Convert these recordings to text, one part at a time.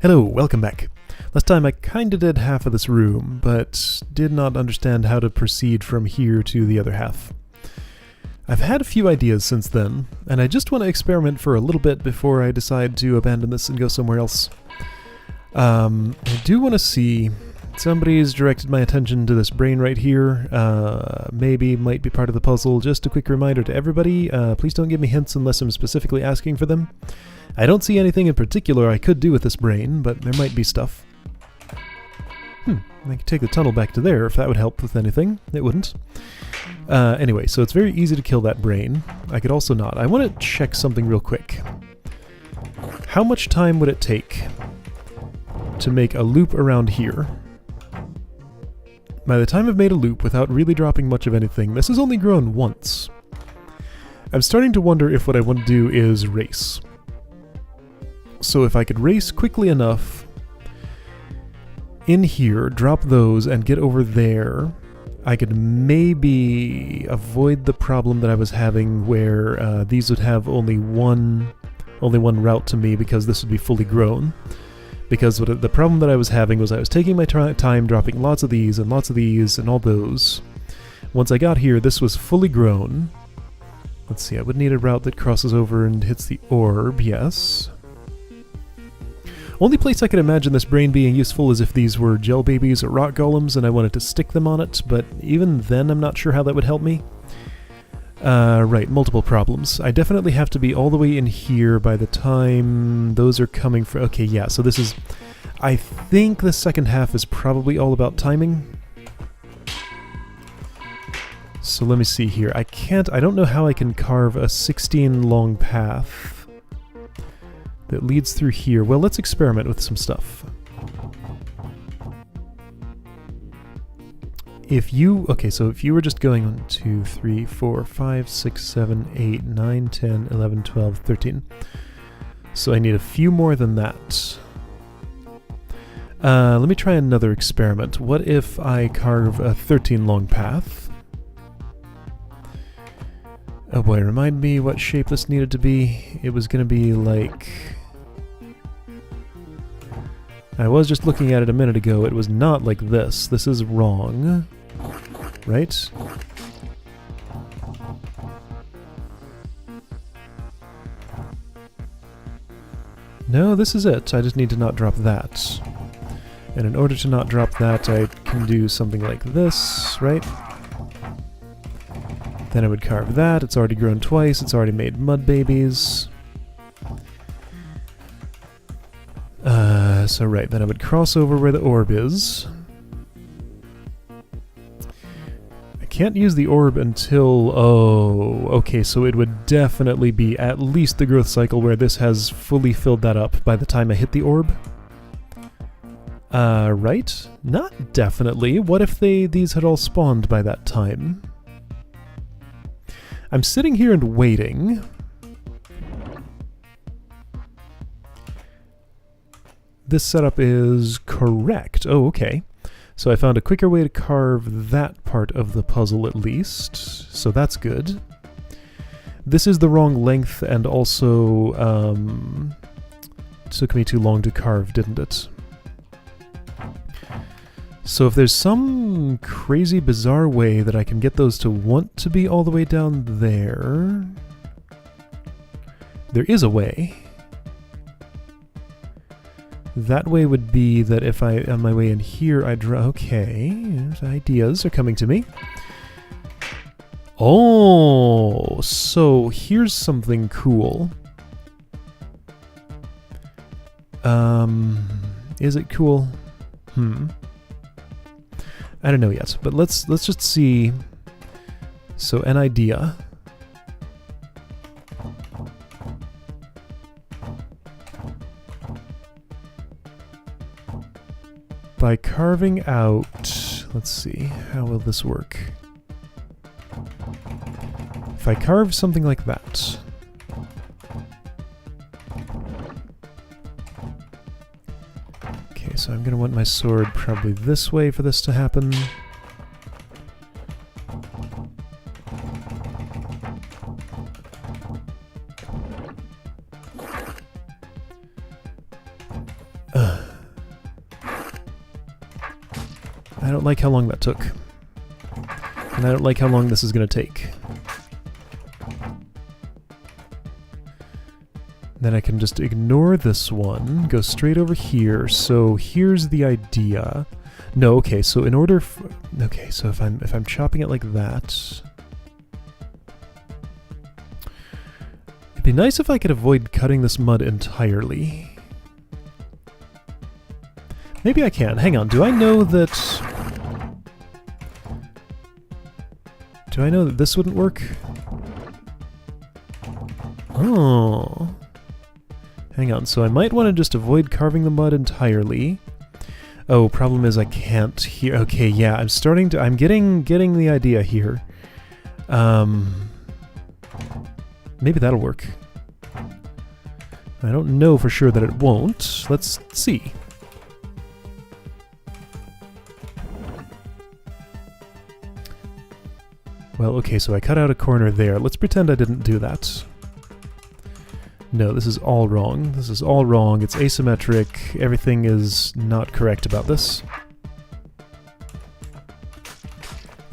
Hello, welcome back. Last time I kinda did half of this room, but did not understand how to proceed from here to the other half. I've had a few ideas since then, and I just want to experiment for a little bit before I decide to abandon this and go somewhere else. I do want to see... Somebody's directed my attention to this brain right here. Maybe might be part of the puzzle. Just a quick reminder to everybody, please don't give me hints unless I'm specifically asking for them. I don't see anything in particular I could do with this brain, but there might be stuff. I could take the tunnel back to there if that would help with anything. It wouldn't. Anyway, so it's very easy to kill that brain. I could also not. I want to check something real quick. How much time would it take to make a loop around here? By the time I've made a loop without really dropping much of anything, this has only grown once. I'm starting to wonder if what I want to do is race. So if I could race quickly enough in here, drop those, and get over there, I could maybe avoid the problem that I was having where these would have only one route to me because this would be fully grown. Because the problem that I was having was I was taking my time dropping lots of these and all those. Once I got here, this was fully grown. Let's see, I would need a route that crosses over and hits the orb, yes. Only place I could imagine this brain being useful is if these were gel babies or rock golems and I wanted to stick them on it, but even then I'm not sure how that would help me. Right, multiple problems. I definitely have to be all the way in here by the time those are coming for... Okay, yeah, so this is... I think the second half is probably all about timing. So let me see here. I don't know how I can carve a 16 long path that leads through here. Well, let's experiment with some stuff. If you... Okay, so if you were just going 1, 2, 3, 4, 5, 6, 7, 8, 9, 10, 11, 12, 13. So I need a few more than that. Let me try another experiment. What if I carve a 13 long path? Oh boy, remind me what shape this needed to be. It was going to be like... I was just looking at it a minute ago. It was not like this. This is wrong. Right? No, this is it. I just need to not drop that. And in order to not drop that, I can do something like this, right? Then I would carve that. It's already grown twice. It's already made mud babies. So right, then I would cross over where the orb is. I can't use the orb until... Oh, okay, so it would definitely be at least the growth cycle where this has fully filled that up by the time I hit the orb. Right? Not definitely. What if these had all spawned by that time? I'm sitting here and waiting. This setup is correct. Oh, okay. So I found a quicker way to carve that part of the puzzle at least. So that's good. This is the wrong length and also took me too long to carve, didn't it? So if there's some crazy bizarre way that I can get those to want to be all the way down there... There is a way. That way would be that if I, on my way in here, I draw... Okay, ideas are coming to me. Oh, so here's something cool. Is it cool? I don't know yet, but let's just see. So an idea. By carving out, let's see, how will this work? If I carve something like that. Okay, so I'm going to want my sword probably this way for this to happen. I don't like how long that took. And I don't like how long this is going to take. Then I can just ignore this one, go straight over here. So here's the idea. No, okay, so in order okay, so if I'm chopping it like that, it'd be nice if I could avoid cutting this mud entirely. Maybe I can. Hang on, do I know that this wouldn't work? Oh. Hang on, so I might want to just avoid carving the mud entirely. Oh, problem is I can't hear. Okay, yeah, I'm getting the idea here. Maybe that'll work. I don't know for sure that it won't. Let's see. Well, okay, so I cut out a corner there. Let's pretend I didn't do that. No, this is all wrong. This is all wrong. It's asymmetric. Everything is not correct about this.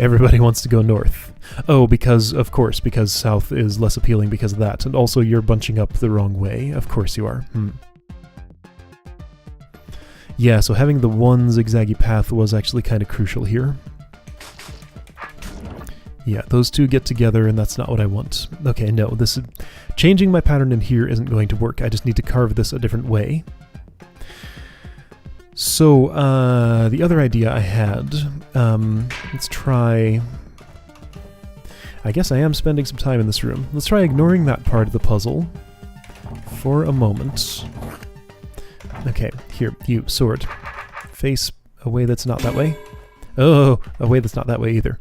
Everybody wants to go north. Oh, because, of course, because south is less appealing because of that. And also you're bunching up the wrong way. Of course you are. Yeah, so having the one zigzaggy path was actually kind of crucial here. Yeah, those two get together, and that's not what I want. Okay, no, this is... Changing my pattern in here isn't going to work. I just need to carve this a different way. So, the other idea I had... let's try... I guess I am spending some time in this room. Let's try ignoring that part of the puzzle for a moment. Okay, here, you, sword. Face a way that's not that way. Oh, a way that's not that way either.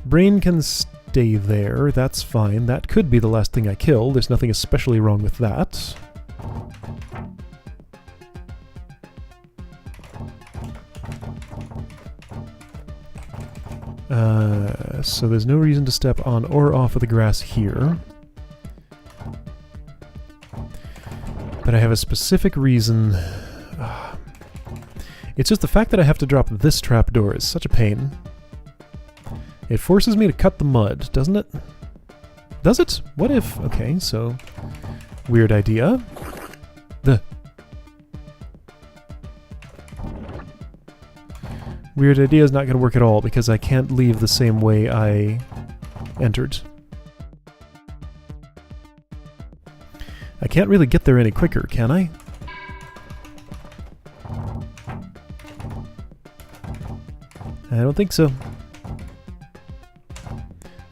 Brain can stay there, that's fine. That could be the last thing I kill. There's nothing especially wrong with that. So there's no reason to step on or off of the grass here. But I have a specific reason. It's just the fact that I have to drop this trapdoor is such a pain. It forces me to cut the mud, doesn't it? Does it? What if... Okay, so... Weird idea. Weird idea is not going to work at all because I can't leave the same way I entered. I can't really get there any quicker, can I? I don't think so.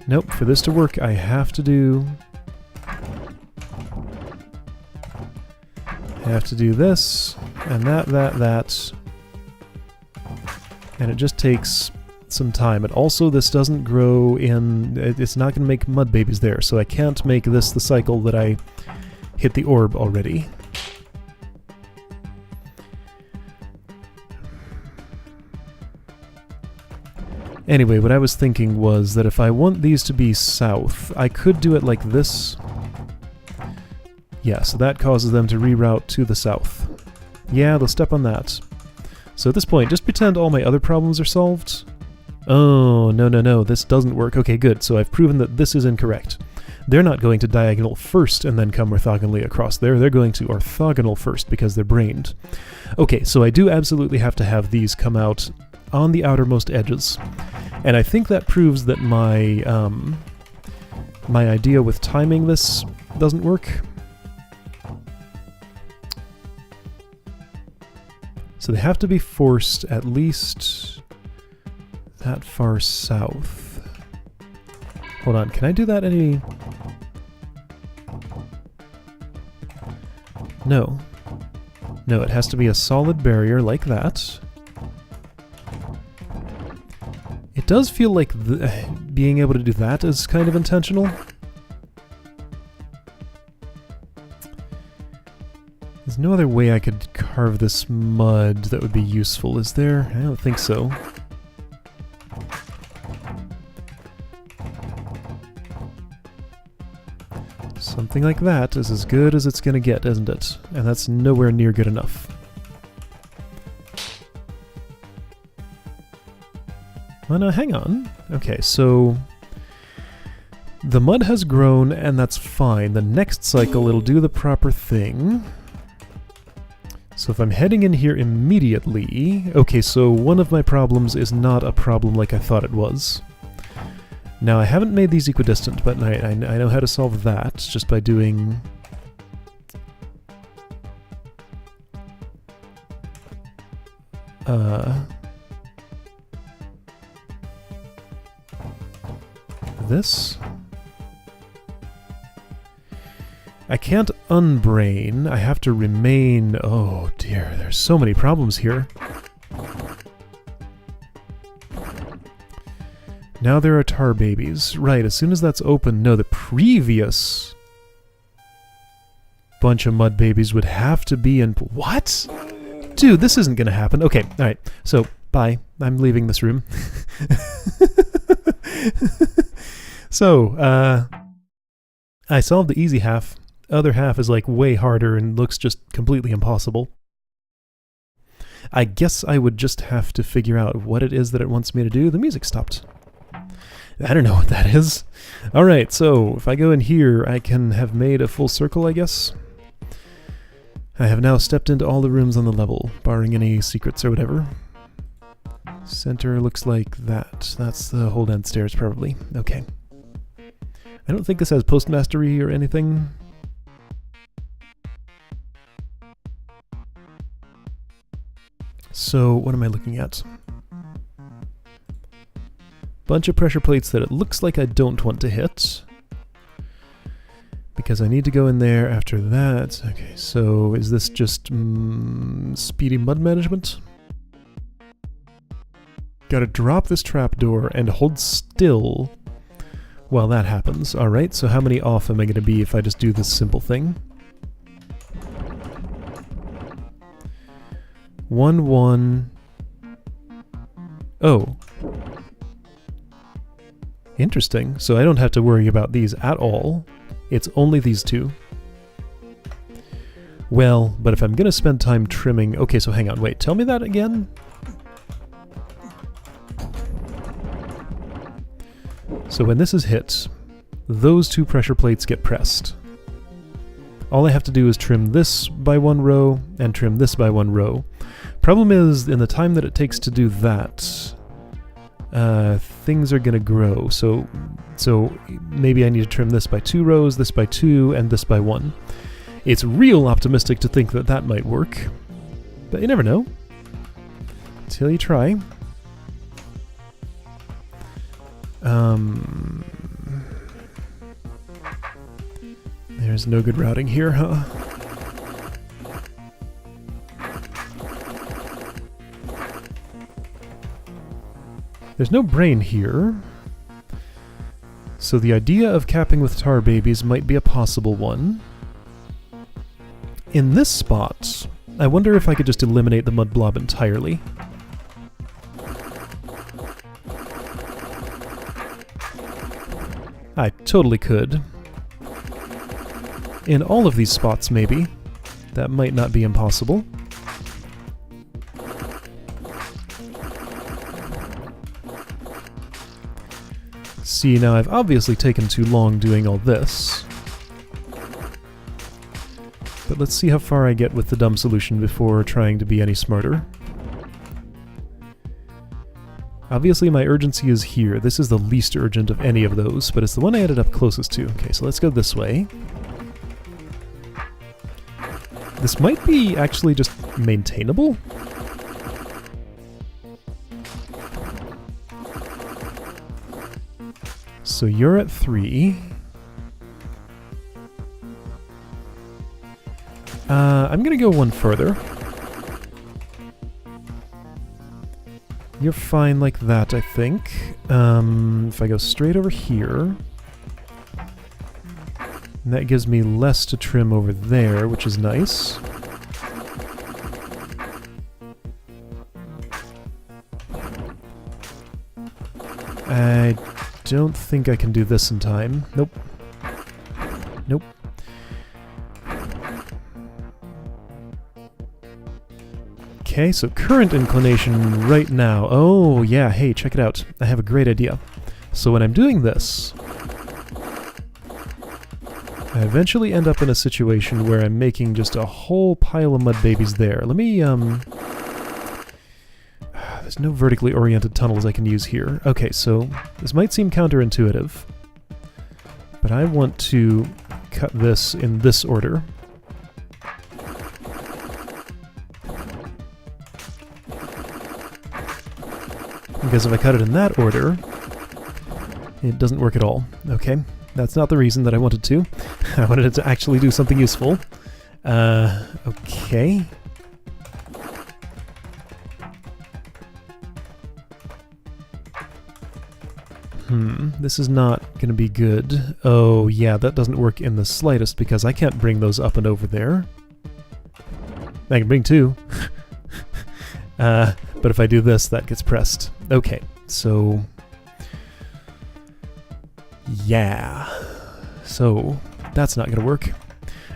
Nope, for this to work, I have to do this, and that. And it just takes some time. And also, this doesn't grow in... It's not going to make mud babies there, so I can't make this the cycle that I hit the orb already. Anyway, what I was thinking was that if I want these to be south, I could do it like this. Yeah, so that causes them to reroute to the south. Yeah, they'll step on that. So at this point, just pretend all my other problems are solved. Oh, no, this doesn't work. Okay, good, so I've proven that this is incorrect. They're not going to diagonal first and then come orthogonally across there. They're going to orthogonal first because they're brained. Okay, so I do absolutely have to have these come out on the outermost edges. And I think that proves that my my idea with timing this doesn't work. So they have to be forced at least that far south. Hold on, can I do that any... No. No, it has to be a solid barrier like that. It does feel like being able to do that is kind of intentional. There's no other way I could carve this mud that would be useful, is there? I don't think so. Something like that is as good as it's gonna get, isn't it? And that's nowhere near good enough. Well, no, hang on. Okay, so the mud has grown, and that's fine. The next cycle, it'll do the proper thing. So if I'm heading in here immediately... Okay, so one of my problems is not a problem like I thought it was. Now, I haven't made these equidistant, but I know how to solve that just by doing... this? I can't unbrain, I have to remain... Oh dear, there's so many problems here. Now there are tar babies. Right, as soon as that's open... No, the previous bunch of mud babies would have to be in... What? Dude, this isn't gonna happen. Okay, alright, so, bye. I'm leaving this room. So, I solved the easy half. Other half is like way harder and looks just completely impossible. I guess I would just have to figure out what it is that it wants me to do. The music stopped. I don't know what that is. Alright, so if I go in here, I can have made a full circle, I guess. I have now stepped into all the rooms on the level, barring any secrets or whatever. Center looks like that. That's the whole downstairs, probably. Okay. I don't think this has postmastery or anything. So, what am I looking at? Bunch of pressure plates that it looks like I don't want to hit. Because I need to go in there after that. Okay, so is this just speedy mud management? Gotta drop this trapdoor and hold still while that happens. Alright, so how many off am I gonna be if I just do this simple thing? 1, 1. Oh. Interesting. So I don't have to worry about these at all. It's only these two. Well, but if I'm gonna spend time trimming... Okay, so hang on, wait, tell me that again? So when this is hit, those two pressure plates get pressed. All I have to do is trim this by 1 row and trim this by 1 row. Problem is, in the time that it takes to do that, things are gonna grow. So maybe I need to trim this by 2 rows, this by 2, and this by 1. It's real optimistic to think that that might work, but you never know. Until you try. There's no good routing here, huh? There's no brain here. So the idea of capping with tar babies might be a possible one. In this spot, I wonder if I could just eliminate the mud blob entirely. I totally could. In all of these spots, maybe. That might not be impossible. See, now I've obviously taken too long doing all this. But let's see how far I get with the dumb solution before trying to be any smarter. Obviously my urgency is here. This is the least urgent of any of those, but it's the one I ended up closest to. Okay, so let's go this way. This might be actually just maintainable. So you're at 3. I'm gonna go one further. You're fine like that, I think. If I go straight over here... And that gives me less to trim over there, which is nice. I don't think I can do this in time. Nope. Nope. Okay, so current inclination right now. Oh, yeah, hey, check it out. I have a great idea. So when I'm doing this, I eventually end up in a situation where I'm making just a whole pile of mud babies there. Let me, there's no vertically oriented tunnels I can use here. Okay, so this might seem counterintuitive, but I want to cut this in this order. Because if I cut it in that order, it doesn't work at all. Okay, that's not the reason that I wanted to. I wanted it to actually do something useful. Okay. This is not going to be good. Oh, yeah, that doesn't work in the slightest because I can't bring those up and over there. I can bring two. But if I do this, that gets pressed. Okay, so... yeah. So, that's not going to work.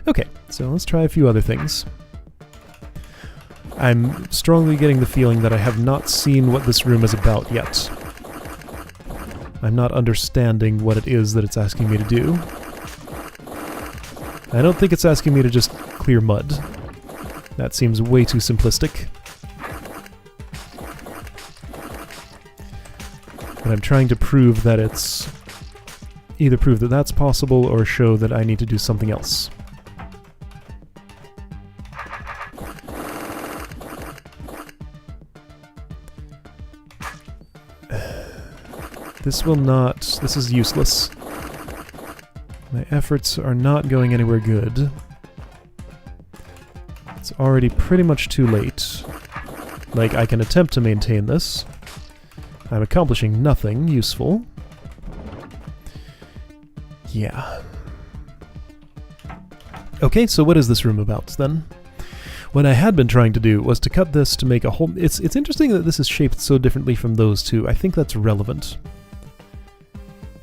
Okay, so let's try a few other things. I'm strongly getting the feeling that I have not seen what this room is about yet. I'm not understanding what it is that it's asking me to do. I don't think it's asking me to just clear mud. That seems way too simplistic. But I'm trying to prove that it's... either prove that that's possible or show that I need to do something else. This will not... this is useless. My efforts are not going anywhere good. It's already pretty much too late. Like, I can attempt to maintain this. I'm accomplishing nothing useful. Yeah. Okay, so what is this room about, then? What I had been trying to do was to cut this to make a whole... It's interesting that this is shaped so differently from those two. I think that's relevant.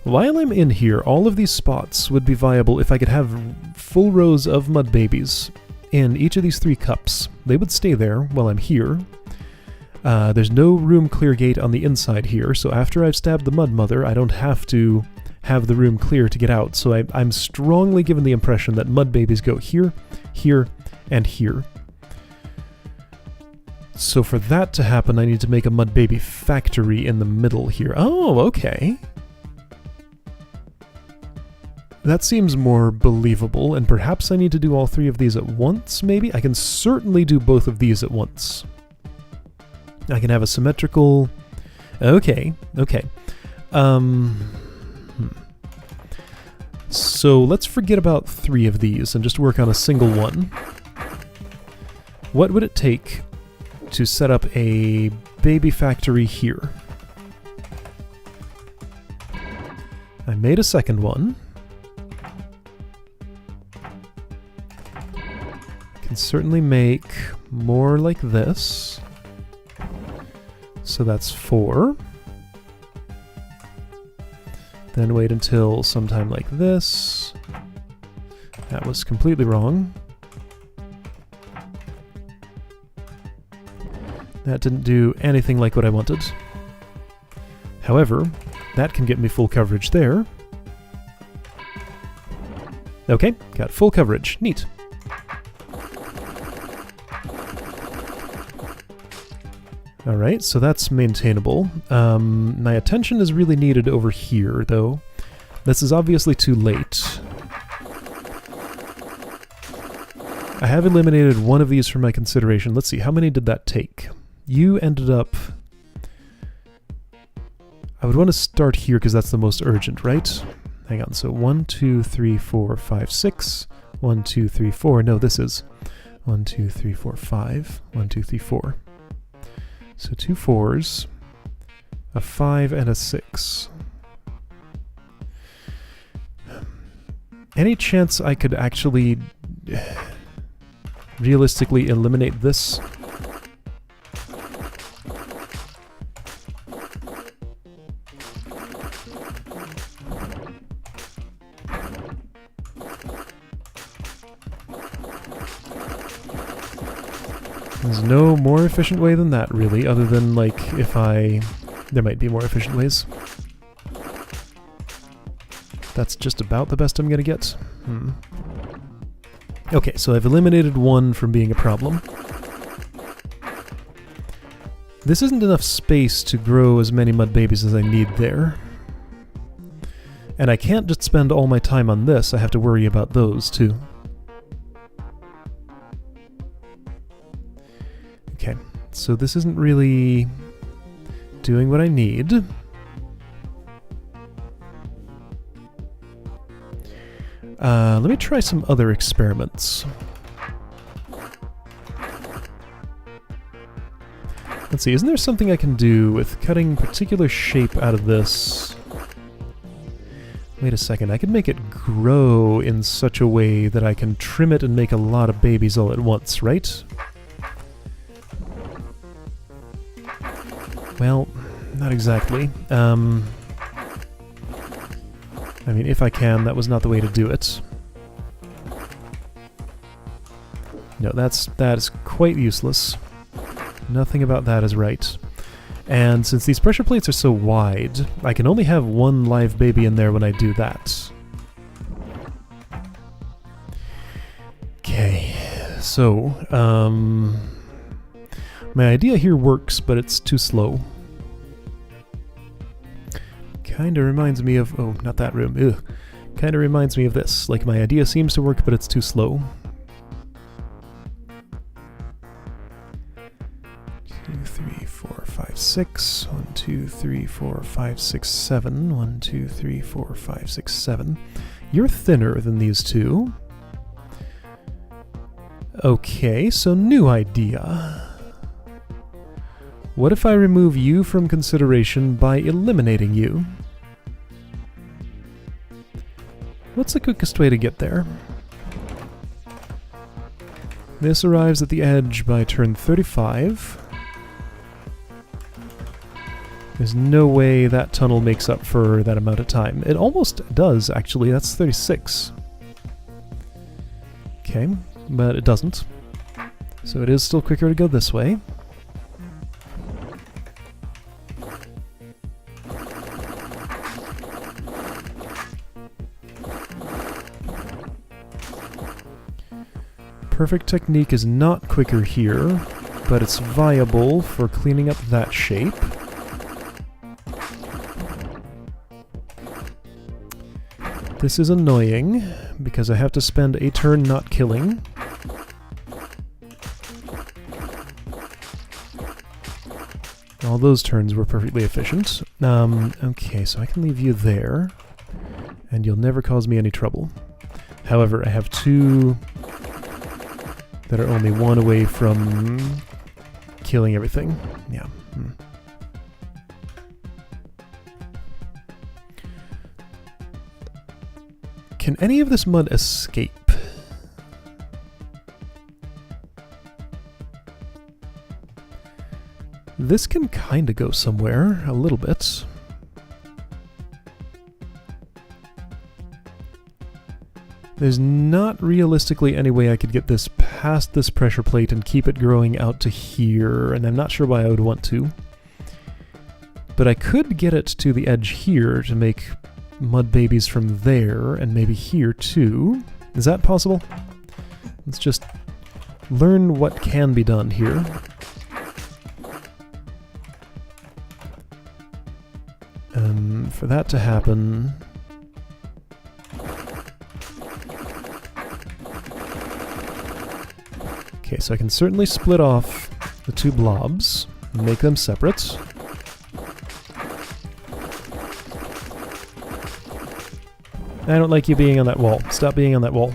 While I'm in here, all of these spots would be viable if I could have full rows of mud babies in each of these 3 cups. They would stay there while I'm here. There's no room clear gate on the inside here, so after I've stabbed the mud mother, I don't have to have the room clear to get out. So I'm strongly given the impression that mud babies go here, here, and here. So for that to happen, I need to make a mud baby factory in the middle here. Oh, okay. That seems more believable, and perhaps I need to do all 3 of these at once, maybe? I can certainly do both of these at once. I can have a symmetrical... okay, okay. So let's forget about 3 of these and just work on a single one. What would it take to set up a baby factory here? I made a second one. Can certainly make more like this. So that's 4. Then wait until sometime like this. That was completely wrong. That didn't do anything like what I wanted. However, that can get me full coverage there. Okay, got full coverage. Neat. Alright, so that's maintainable. My attention is really needed over here, though. This is obviously too late. I have eliminated one of these from my consideration. Let's see, how many did that take? You ended up... I would want to start here because that's the most urgent, right? Hang on, so 1, 2, 3, 4, 5, 6. 1, 2, 3, 4. No, this is 1, 2, 3, 4, 5. 1, 2, 3, 4. So 2 4s, a 5, and a 6. Any chance I could actually realistically eliminate this? There's no more efficient way than that, really, other than, like, if I... There might be more efficient ways. That's just about the best I'm gonna get. Okay, so I've eliminated one from being a problem. This isn't enough space to grow as many mud babies as I need there. And I can't just spend all my time on this, I have to worry about those too. Okay, so this isn't really doing what I need. Let me try some other experiments. Let's see, isn't there something I can do with cutting particular shape out of this? Wait a second, I could make it grow in such a way that I can trim it and make a lot of babies all at once, right? Well, not exactly. I mean, if I can, that was not the way to do it. No, that is quite useless. Nothing about that is right. And since these pressure plates are so wide, I can only have one live baby in there when I do that. Okay, so, my idea here works, but it's too slow. Kinda reminds me of... oh, not that room. Ugh. Kinda reminds me of this. Like, my idea seems to work, but it's too slow. 2, 3, 4, 5, 6. 1, 2, 3, 4, 5, 6, 7. 1, 2, 3, 4, 5, 6, 7. You're thinner than these two. Okay, so new idea. What if I remove you from consideration by eliminating you? What's the quickest way to get there? This arrives at the edge by turn 35. There's no way that tunnel makes up for that amount of time. It almost does, actually. That's 36. Okay, but it doesn't. So it is still quicker to go this way. Perfect technique is not quicker here, but it's viable for cleaning up that shape. This is annoying, because I have to spend a turn not killing. All those turns were perfectly efficient. Okay, so I can leave you there, and you'll never cause me any trouble. However, I have two that are only one away from killing everything. Yeah. Can any of this mud escape? This can kinda go somewhere, a little bit. There's not realistically any way I could get this past this pressure plate and keep it growing out to here, and I'm not sure why I would want to. But I could get it to the edge here to make mud babies from there, and maybe here too. Is that possible? Let's just learn what can be done here. For that to happen... Okay, so I can certainly split off the two blobs and make them separate. I don't like you being on that wall. Stop being on that wall.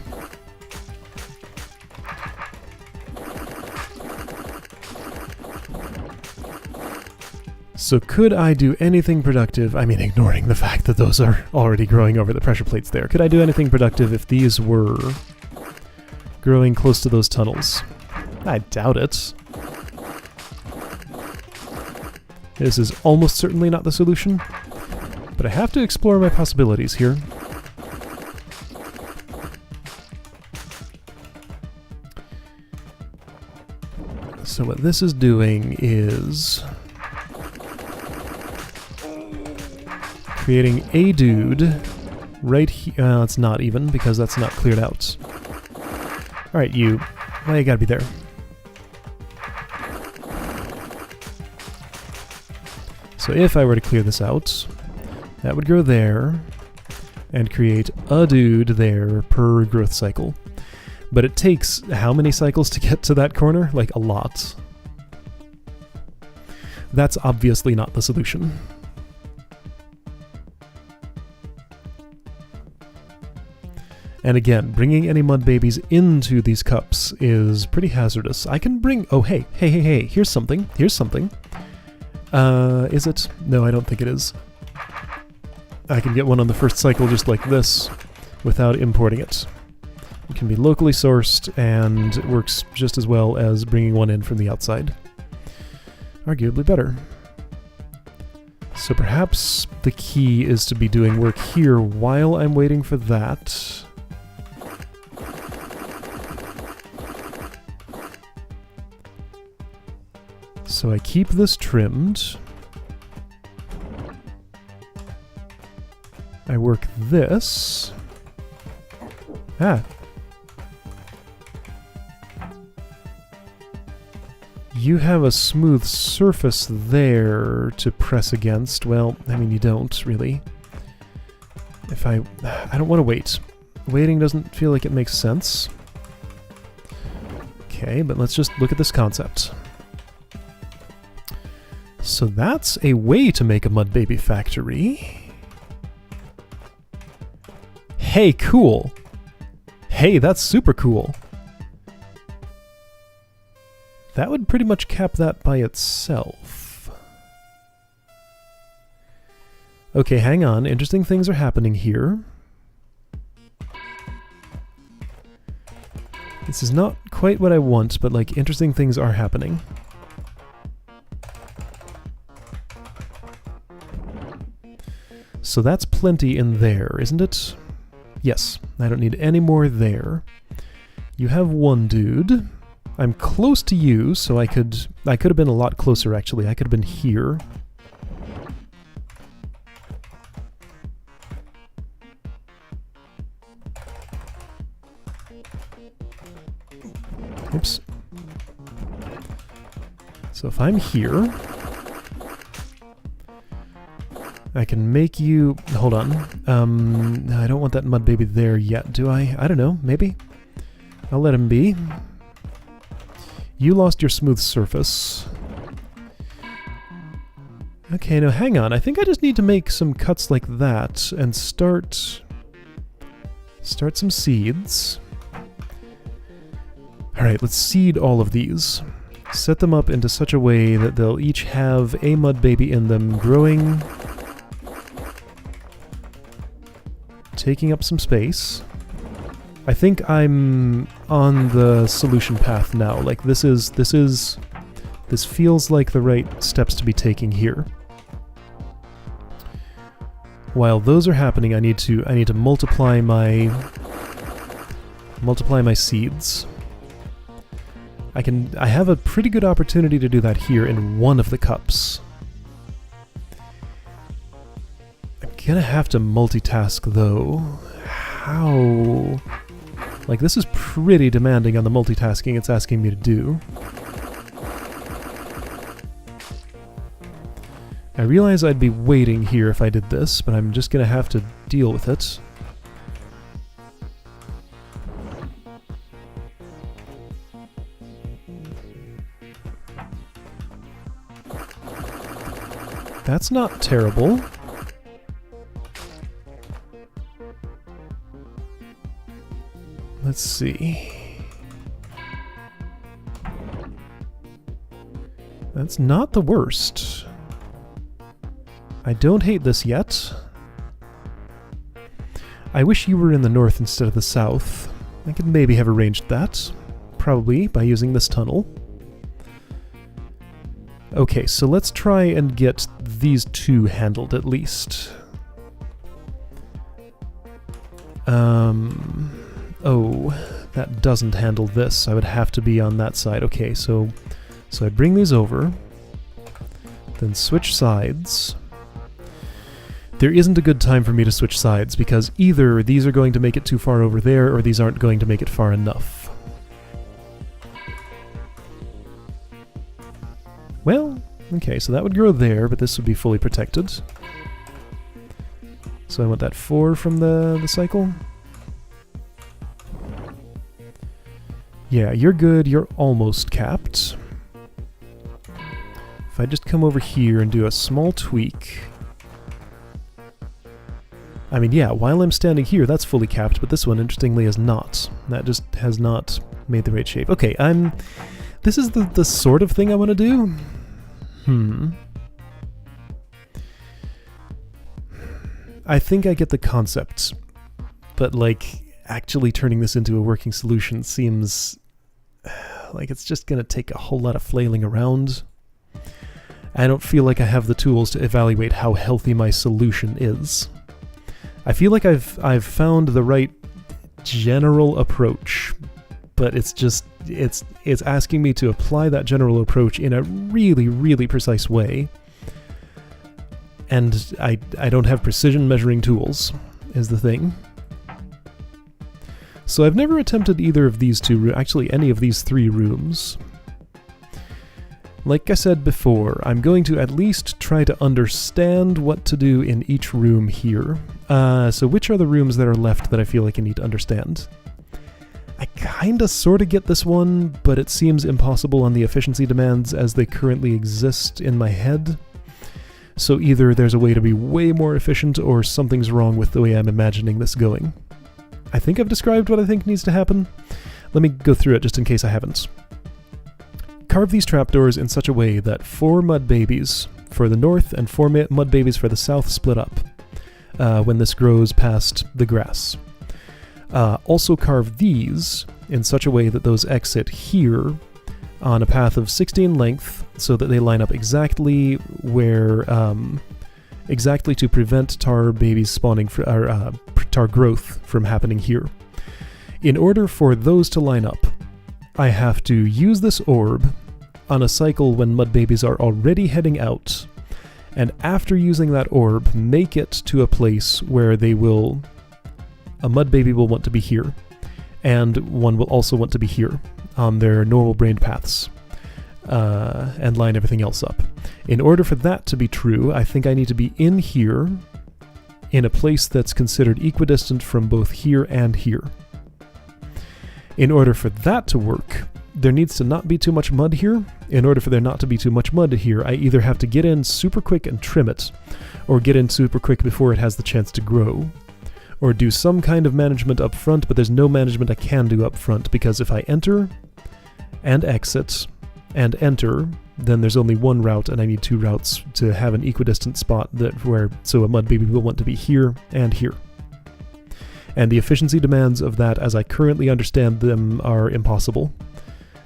So could I do anything productive? I mean, ignoring the fact that those are already growing over the pressure plates there. Could I do anything productive if these were growing close to those tunnels? I doubt it. This is almost certainly not the solution, but I have to explore my possibilities here. So what this is doing is creating a dude right here. It's not even, because that's not cleared out. Alright, you. Why you gotta be there? So if I were to clear this out, that would go there and create a dude there per growth cycle. But it takes how many cycles to get to that corner? Like, a lot. That's obviously not the solution. And again, bringing any mud babies into these cups is pretty hazardous. I can bring... Oh, hey, here's something. Here's something. Is it? No, I don't think it is. I can get one on the first cycle just like this without importing it. It can be locally sourced and it works just as well as bringing one in from the outside. Arguably better. So perhaps the key is to be doing work here while I'm waiting for that. So I keep this trimmed. I work this. Ah. You have a smooth surface there to press against. Well, I mean, you don't, really. I don't want to wait. Waiting doesn't feel like it makes sense. Okay, but let's just look at this concept. So that's a way to make a mud baby factory. Hey, cool! Hey, that's super cool! That would pretty much cap that by itself. Okay, hang on. Interesting things are happening here. This is not quite what I want, but like, interesting things are happening. So that's plenty in there, isn't it? Yes, I don't need any more there. You have one dude. I'm close to you, so I could have been a lot closer, actually. I could have been here. Oops. So if I'm here, I can make you... Hold on. I don't want that mud baby there yet, do I? I don't know. Maybe. I'll let him be. You lost your smooth surface. Okay, now hang on. I think I just need to make some cuts like that and start some seeds. Alright, let's seed all of these. Set them up into such a way that they'll each have a mud baby in them growing... taking up some space. I think I'm on the solution path now. Like, this feels like the right steps to be taking here. While those are happening, I need to multiply my seeds. I have a pretty good opportunity to do that here in one of the cups. I'm gonna have to multitask though. How? Like, this is pretty demanding on the multitasking it's asking me to do. I realize I'd be waiting here if I did this, but I'm just gonna have to deal with it. That's not terrible. Let's see. That's not the worst. I don't hate this yet. I wish you were in the north instead of the south. I could maybe have arranged that. Probably by using this tunnel. Okay, so let's try and get these two handled at least. Oh, that doesn't handle this. I would have to be on that side. Okay, so I bring these over, then switch sides. There isn't a good time for me to switch sides, because either these are going to make it too far over there, or these aren't going to make it far enough. Well, okay, so that would grow there, but this would be fully protected. So I want that 4 from the cycle. Yeah, you're good, you're almost capped. If I just come over here and do a small tweak... I mean, yeah, while I'm standing here, that's fully capped, but this one, interestingly, is not. That just has not made the right shape. Okay, this is the sort of thing I want to do. I think I get the concept, but, like, actually turning this into a working solution seems like it's just going to take a whole lot of flailing around. I don't feel like I have the tools to evaluate how healthy my solution is. I feel like I've found the right general approach, but it's asking me to apply that general approach in a really, really precise way. And I don't have precision measuring tools, is the thing. So I've never attempted either of these two, actually any of these 3 rooms. Like I said before, I'm going to at least try to understand what to do in each room here. So which are the rooms that are left that I feel like I need to understand? I kinda sorta get this one, but it seems impossible on the efficiency demands as they currently exist in my head. So either there's a way to be way more efficient, or something's wrong with the way I'm imagining this going. I think I've described what I think needs to happen. Let me go through it just in case I haven't. Carve these trapdoors in such a way that 4 mud babies for the north and 4 mud babies for the south split up when this grows past the grass. Also carve these in such a way that those exit here on a path of 16 length, so that they line up exactly where, exactly to prevent tar babies spawning, tar growth from happening here. In order for those to line up, I have to use this orb on a cycle when mud babies are already heading out, and after using that orb, make it to a place where a mud baby will want to be here, and one will also want to be here on their normal brained paths, and line everything else up. In order for that to be true, I think I need to be in here, in a place that's considered equidistant from both here and here. In order for that to work, there needs to not be too much mud here. In order for there not to be too much mud here, I either have to get in super quick and trim it, or get in super quick before it has the chance to grow, or do some kind of management up front, but there's no management I can do up front, because if I enter, and exit, and enter, then there's only one route, and I need 2 routes to have an equidistant spot so a mud baby will want to be here and here. And the efficiency demands of that, as I currently understand them, are impossible.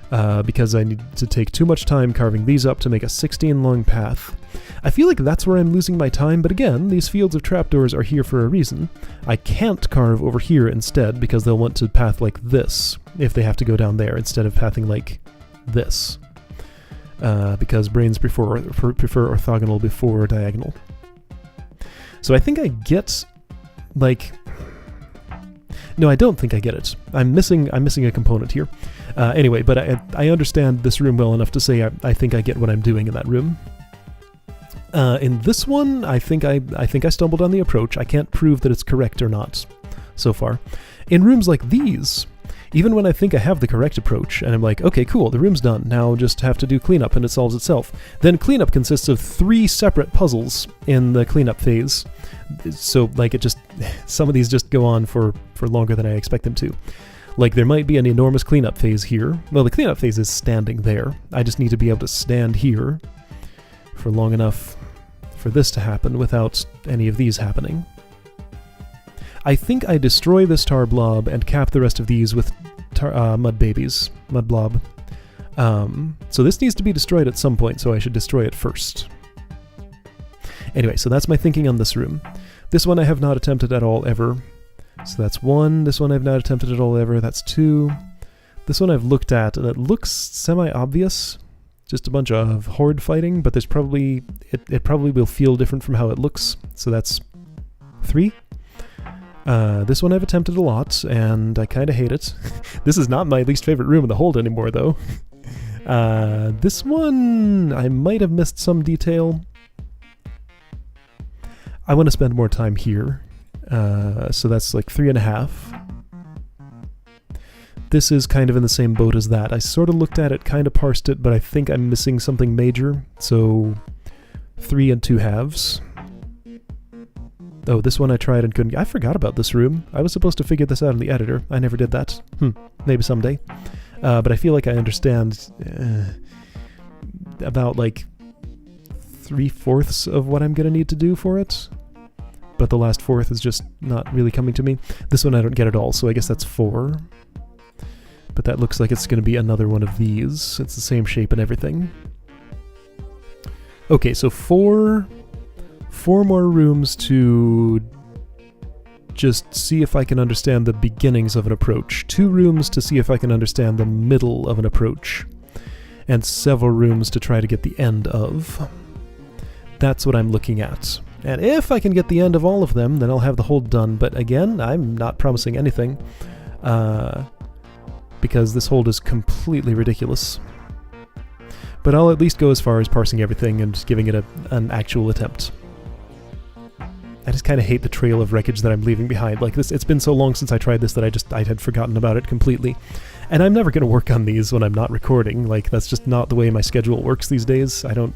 Because I need to take too much time carving these up to make a 16 long path. I feel like that's where I'm losing my time, but again, these fields of trapdoors are here for a reason. I can't carve over here instead, because they'll want to path like this, if they have to go down there, instead of pathing like this. Because brains prefer orthogonal before diagonal. So I think I get, like... No, I don't think I get it. I'm missing a component here. Anyway, but I understand this room well enough to say I think I get what I'm doing in that room. In this one, I think I stumbled on the approach. I can't prove that it's correct or not so far. In rooms like these, even when I think I have the correct approach, and I'm like, okay, cool, the room's done, now just have to do cleanup and it solves itself. Then cleanup consists of 3 separate puzzles in the cleanup phase. So, like, some of these just go on for longer than I expect them to. Like, there might be an enormous cleanup phase here. Well, the cleanup phase is standing there. I just need to be able to stand here for long enough for this to happen without any of these happening. I think I destroy this tar blob and cap the rest of these with mud blob. So this needs to be destroyed at some point, so I should destroy it first. Anyway, so that's my thinking on this room. This one I have not attempted at all ever. So that's 1. This one I've not attempted at all ever. That's 2. This one I've looked at, and it looks semi-obvious. Just a bunch of horde fighting, but there's probably... It probably will feel different from how it looks. So that's 3. This one I've attempted a lot, and I kind of hate it. This is not my least favorite room in the hold anymore, though. This one, I might have missed some detail. I want to spend more time here. So that's like 3.5. This is kind of in the same boat as that. I sort of looked at it, kind of parsed it, but I think I'm missing something major. So 3 2/2. Oh, this one I tried and couldn't... I forgot about this room. I was supposed to figure this out in the editor. I never did that. Maybe someday. But I feel like I understand about like 3/4 of what I'm going to need to do for it. But the last 1/4 is just not really coming to me. This one I don't get at all, so I guess that's 4. But that looks like it's going to be another one of these. It's the same shape and everything. Okay, so 4 more rooms to just see if I can understand the beginnings of an approach. 2 rooms to see if I can understand the middle of an approach. And several rooms to try to get the end of. That's what I'm looking at. And if I can get the end of all of them, then I'll have the hold done. But again, I'm not promising anything. Because this hold is completely ridiculous. But I'll at least go as far as parsing everything and giving it an actual attempt. I just kind of hate the trail of wreckage that I'm leaving behind. Like this, it's been so long since I tried this that I had forgotten about it completely. And I'm never going to work on these when I'm not recording. Like that's just not the way my schedule works these days. I don't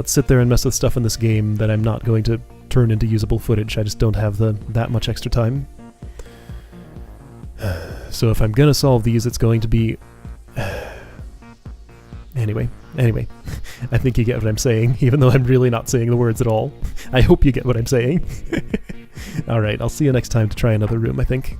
sit there and mess with stuff in this game that I'm not going to turn into usable footage. I just don't have that much extra time. So if I'm gonna solve these, it's going to be... Anyway, I think you get what I'm saying, even though I'm really not saying the words at all. I hope you get what I'm saying. Alright, I'll see you next time to try another room, I think.